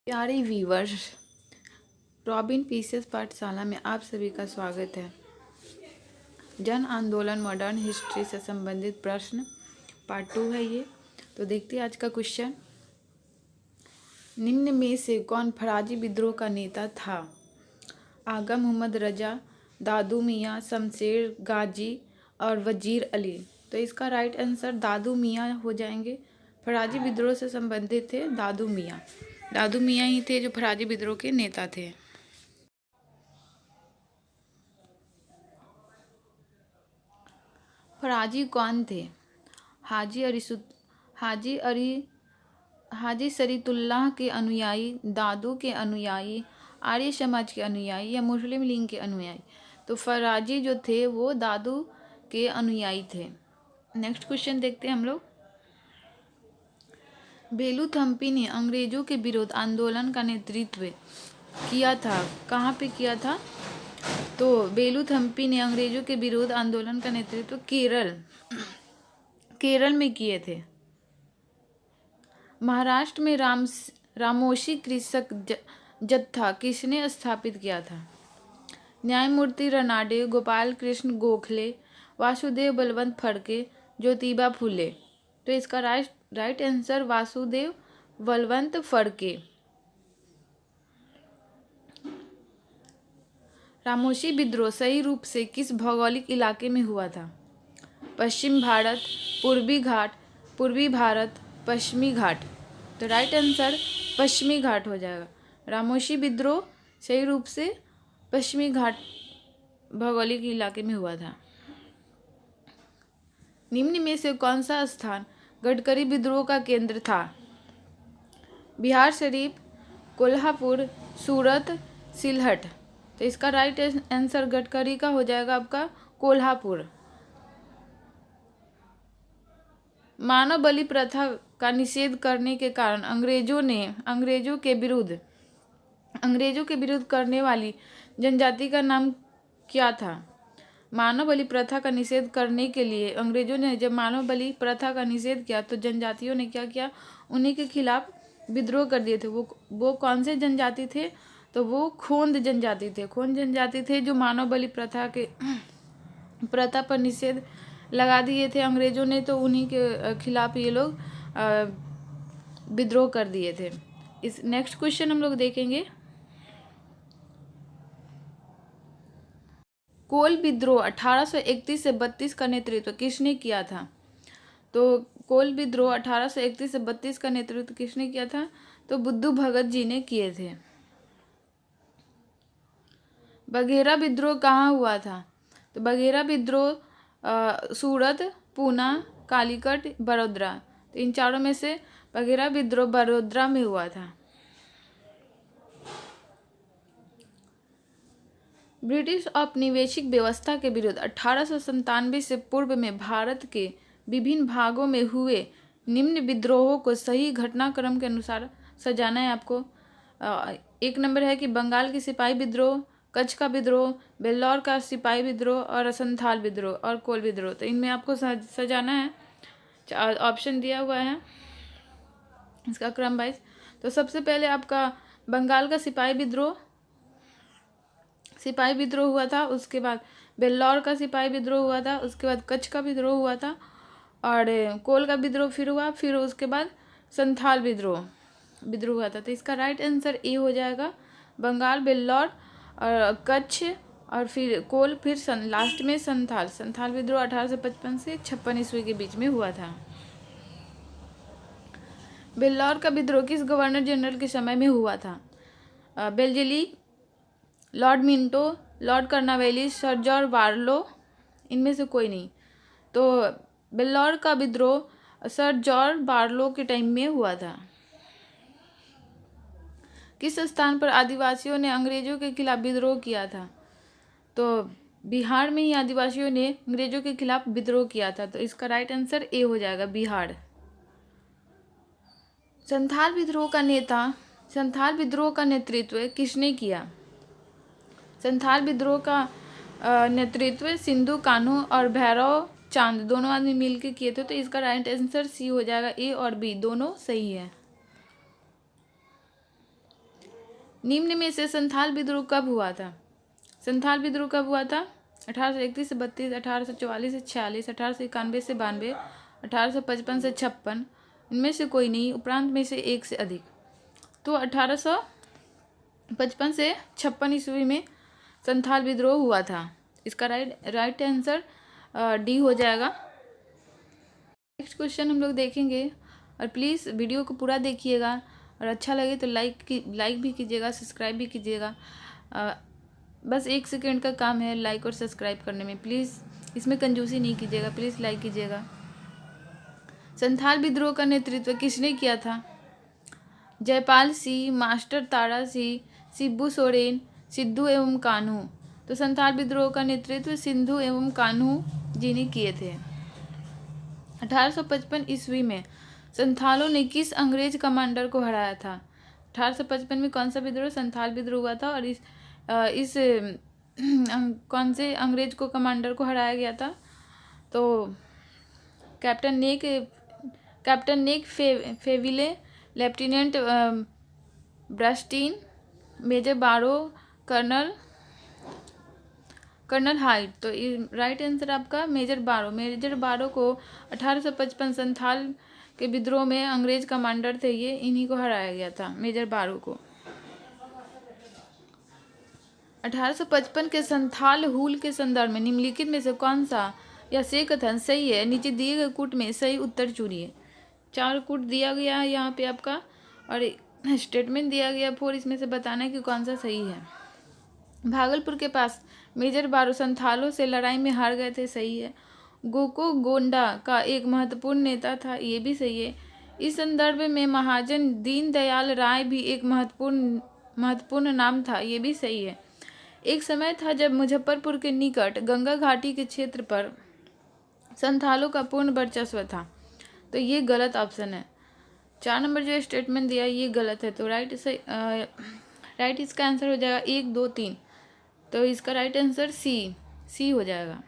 प्यारे viewers, robin pieces पाठशाला में आप सभी का स्वागत है। जन आंदोलन मॉडर्न हिस्ट्री से संबंधित प्रश्न पार्ट 2 है ये। तो देखते हैं आज का क्वेश्चन। निम्न में से कौन फराजी विद्रोह का नेता था? आगा मोहम्मद रजा, दादू मियाँ, शमशेर गाजी और वजीर अली। तो इसका राइट आंसर दादू मियाँ हो जाएंगे। फराजी विद्रोह से संबंधित थे दादू मियाँ। दादू मियाँ ही थे जो फराजी विद्रोह के नेता थे। फराजी कौन थे? हाजी शरीतुल्लाह के अनुयायी, दादू के अनुयायी, आर्य समाज के अनुयायी या मुस्लिम लीग के अनुयायी? तो फराजी जो थे वो दादू के अनुयायी थे। नेक्स्ट क्वेश्चन देखते हैं हम लोग। बेलूथम्पी ने अंग्रेजों के विरोध आंदोलन का नेतृत्व किया था। कहाँ पे किया था? तो बेलूथम्पी ने अंग्रेजों के विरोध आंदोलन का नेतृत्व केरल में किए थे। महाराष्ट्र में रामोशी कृषक जत्था किसने स्थापित किया था? न्यायमूर्ति रनाडे, गोपाल कृष्ण गोखले, वासुदेव बलवंत फड़के, ज्योतिबा फुले। तो इसका राइट आंसर वासुदेव बलवंत फड़के। रामोशी विद्रोह सही रूप से किस भौगोलिक इलाके में हुआ था? पश्चिम भारत, पूर्वी भारत, पश्चिमी घाट। तो राइट आंसर पश्चिमी घाट हो जाएगा। रामोशी विद्रोह सही रूप से पश्चिमी घाट भौगोलिक इलाके में हुआ था। निम्न में से कौन सा स्थान गडकरी विद्रोह का केंद्र था? बिहार शरीफ, कोल्हापुर, सूरत, सिलहट। तो इसका राइट आंसर गडकरी का हो जाएगा आपका कोल्हापुर। मानव बलि प्रथा का निषेध करने के कारण अंग्रेजों के विरुद्ध करने वाली जनजाति का नाम क्या था? मानव बलि प्रथा का निषेध करने के लिए अंग्रेजों ने जब मानव बलि प्रथा का निषेध किया तो जनजातियों ने क्या किया? उन्हीं के खिलाफ विद्रोह कर दिए थे। वो कौन से जनजाति थे? तो वो खोंद जनजाति थे जो मानव बलि प्रथा पर निषेध लगा दिए थे अंग्रेजों ने, तो उन्हीं के खिलाफ ये लोग विद्रोह कर दिए थे। इस नेक्स्ट क्वेश्चन हम लोग देखेंगे। कोल विद्रोह 1831 से 32 का नेतृत्व किसने किया था? तो कोल विद्रोह 1831 से 32 का नेतृत्व किसने किया था? तो बुद्धू भगत जी ने किए थे। बघेरा विद्रोह कहाँ हुआ था? तो बघेरा विद्रोह सूरत, पूना, कालीकट, बड़ौदा। तो इन चारों में से बघेरा विद्रोह बड़ौदा में हुआ था। ब्रिटिश औपनिवेशिक व्यवस्था के विरुद्ध 1897 से पूर्व में भारत के विभिन्न भागों में हुए निम्न विद्रोहों को सही घटनाक्रम के अनुसार सजाना है आपको। एक नंबर है कि बंगाल की सिपाही विद्रोह, कच्छ का विद्रोह, बेल्लौर का सिपाही विद्रोह और संथाल विद्रोह और कोल विद्रोह। तो इनमें आपको सजाना है। ऑप्शन दिया हुआ है इसका क्रम वाइज। तो सबसे पहले आपका बंगाल का सिपाही विद्रोह हुआ था, उसके बाद बेल्लौर का सिपाही विद्रोह हुआ था, उसके बाद कच्छ का विद्रोह हुआ था और कोल का विद्रोह फिर हुआ, फिर उसके बाद संथाल विद्रोह हुआ था। तो इसका राइट आंसर ए हो जाएगा। बंगाल, बेल्लौर और कच्छ और फिर कोल, फिर लास्ट में संथाल विद्रोह 1855 से 56 ईस्वी के बीच में हुआ था। बेल्लौर का विद्रोह किस गवर्नर जनरल के समय में हुआ था? Wellesley, lord Minto, lord Cornwallis, sir George Barlow. इनमें से कोई नहीं। तो बेल्लौर का विद्रोह सर जॉर्ज बार्लो के टाइम में हुआ था। किस स्थान पर आदिवासियों ने अंग्रेजों के खिलाफ विद्रोह किया था? तो बिहार में ही आदिवासियों ने अंग्रेजों के खिलाफ विद्रोह किया था। तो इसका राइट आंसर ए हो जाएगा, बिहार। संथाल विद्रोह का नेतृत्व किसने किया? संथाल विद्रोह का नेतृत्व सिंधु कान्हू और भैरव चांद दोनों आदमी मिलकर किए थे। तो इसका राइट आंसर सी हो जाएगा, ए और बी दोनों सही है। निम्न में से संथाल विद्रोह कब हुआ था? संथाल विद्रोह कब हुआ था? 1831 से 32, 1844 से 46, 1891 से 92, 1855 से 56। इनमें से कोई नहीं, उपरांत में से एक से अधिक। तो 1855 से 56 ईस्वी में संथाल विद्रोह हुआ था। इसका राइट आंसर डी हो जाएगा। नेक्स्ट क्वेश्चन हम लोग देखेंगे, और प्लीज़ वीडियो को पूरा देखिएगा, और अच्छा लगे तो लाइक भी कीजिएगा, सब्सक्राइब भी कीजिएगा। बस 1 सेकेंड का काम है लाइक और सब्सक्राइब करने में, प्लीज़ इसमें कंजूसी नहीं कीजिएगा, प्लीज़ लाइक कीजिएगा। संथाल विद्रोह का नेतृत्व किसने किया था? जयपाल सिंह, मास्टर तारा सिंह, शिबू सोरेन, सिद्धू एवं कान्हू। तो संथाल विद्रोह का नेतृत्व सिंधु एवं कान्हू जी ने किए थे। 1855 ईस्वी में संथालों ने किस अंग्रेज कमांडर को हराया था? 1855 में कौन सा विद्रोह? संथाल विद्रोह हुआ था, और इस कौन से अंग्रेज को कमांडर को हराया गया था? तो कैप्टन नेक फेविले, लेफ्टिनेंट ब्रस्टीन, मेजर बारो, कर्नल हाइट। तो राइट आंसर आपका मेजर बारो को 1855 संथाल के विद्रोह में अंग्रेज कमांडर थे ये, इन्हीं को हराया गया था, मेजर बारो को। 1855 के संथाल हुल के संदर्भ में निम्नलिखित में से कौन सा या से कथन सही है? नीचे दिए गए कूट में सही उत्तर चुनिए। 4 कूट दिया गया है यहाँ पे आपका, और स्टेटमेंट दिया गया 4, इसमें से बताना है कि कौन सा सही है। भागलपुर के पास मेजर बारो संथालों से लड़ाई में हार गए थे, सही है। गोको गोंडा का एक महत्वपूर्ण नेता था, ये भी सही है। इस संदर्भ में महाजन दीनदयाल राय भी एक महत्वपूर्ण नाम था, ये भी सही है। एक समय था जब मुजफ्फरपुर के निकट गंगा घाटी के क्षेत्र पर संथालों का पूर्ण वर्चस्व था, तो ये गलत ऑप्शन है। 4 नंबर जो स्टेटमेंट दिया ये गलत है, तो राइट इसका आंसर हो जाएगा 1, 2, 3। तो इसका राइट आंसर सी हो जाएगा।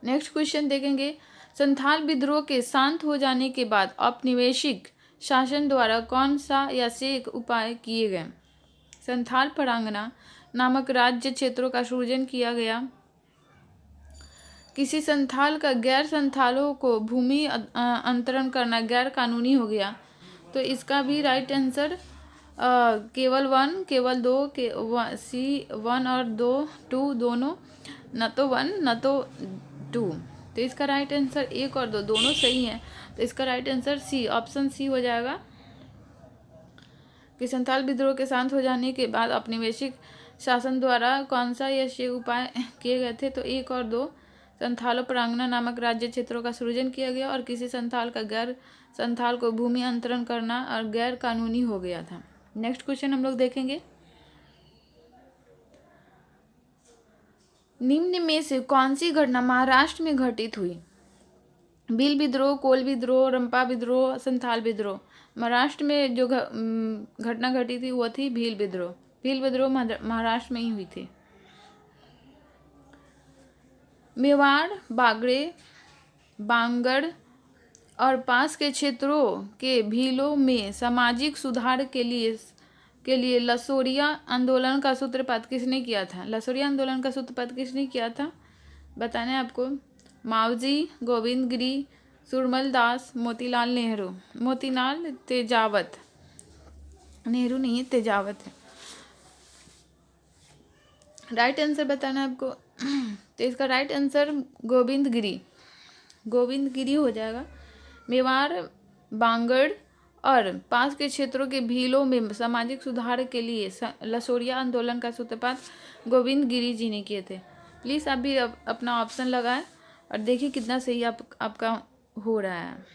नेक्स्ट क्वेश्चन देखेंगे, संथाल विद्रोह के शांत हो जाने के बाद औपनिवेशिक शासन द्वारा कौन सा या से उपाय किए गए? संथाल परांगना नामक राज्य क्षेत्रों का सृजन किया गया। किसी संथाल का गैर संथालों को भूमि अंतरण करना गैर कानूनी हो गया। तो इसका भी राइट आंसर केवल 1, केवल 2, सी 1 और 2 दोनों, न तो 1 न तो 2। तो इसका राइट आंसर 1 और 2 दोनों सही हैं। तो इसका right answer C, option C हो जाएगा कि संथाल विद्रोह के शांत हो जाने के बाद औपनिवेशिक शासन द्वारा कौन सा या से उपाय किए गए थे? तो 1 और 2, संथालों परांगना नामक राज्य क्षेत्रों का सृजन किया गया, और किसी संथाल का गैर संथाल को भूमि अंतरण करना और गैर कानूनी हो गया था। नेक्स्ट क्वेश्चन हम लोग देखेंगे, निम्न में से कौन सी घटना महाराष्ट्र में घटित हुई? भील विद्रोह, कोल विद्रोह, रंपा विद्रोह, संथाल विद्रोह। महाराष्ट्र में जो घटना घटी थी वो थी भील विद्रोह। भील विद्रोह महाराष्ट्र में ही हुई थी। मेवाड़, बांगड़ और पास के क्षेत्रों के भीलों में सामाजिक सुधार के लिए लसोरिया आंदोलन का सूत्रपात किसने किया था? लसोरिया आंदोलन का सूत्रपात किसने किया था बताना है आपको। मावजी, गोविंद गिरी, सुरमल दास, मोतीलाल नेहरू। मोतीलाल तेजावत, नेहरू नहीं है, तेजावत है। राइट आंसर बताना है आपको। तो इसका राइट आंसर गोविंद गिरी हो जाएगा। मेवाड़, बांगड़ और पास के क्षेत्रों के भीलों में सामाजिक सुधार के लिए लसोरिया आंदोलन का सूत्रपात गोविंद गिरी जी ने किए थे। प्लीज़ आप भी अपना ऑप्शन लगाएं और देखिए कितना सही आपका हो रहा है।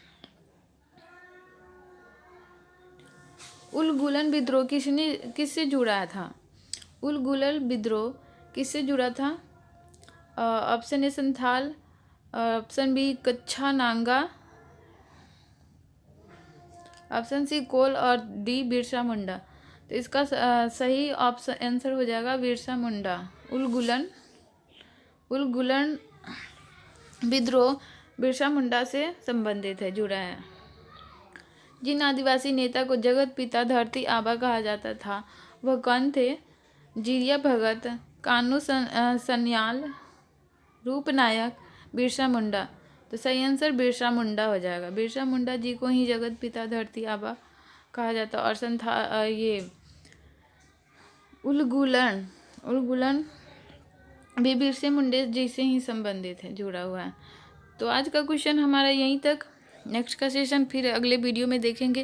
उलगुलन विद्रोह किससे जुड़ा था? उलगुलन विद्रोह किससे जुड़ा था? Option A Santhal, option B Kachha Naga, option C कोल और डी बिरसा मुंडा। तो इसका सही ऑप्शन आंसर हो जाएगा बिरसा मुंडा। उलगुलन विद्रोह बिरसा मुंडा से संबंधित है, जुड़ा है। जिन आदिवासी नेता को जगत पिता धरती आबा कहा जाता था वह कौन थे? जीरिया भगत, कान्हू सन्याल, रूपनायक, बिरसा मुंडा। तो सही आंसर बिरसा मुंडा हो जाएगा। बिरसा मुंडा जी को ही जगत पिता धरती आबा कहा जाता। और ये उलगुलन भी बिरसे मुंडे जी से ही संबंधित है, जुड़ा हुआ है। तो आज का क्वेश्चन हमारा यहीं तक। नेक्स्ट का सेशन फिर अगले वीडियो में देखेंगे।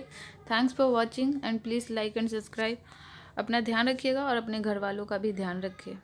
Thanks for watching and please like and subscribe. अपना ध्यान रखिएगा और अपने घर वालों का भी ध्यान रखिए।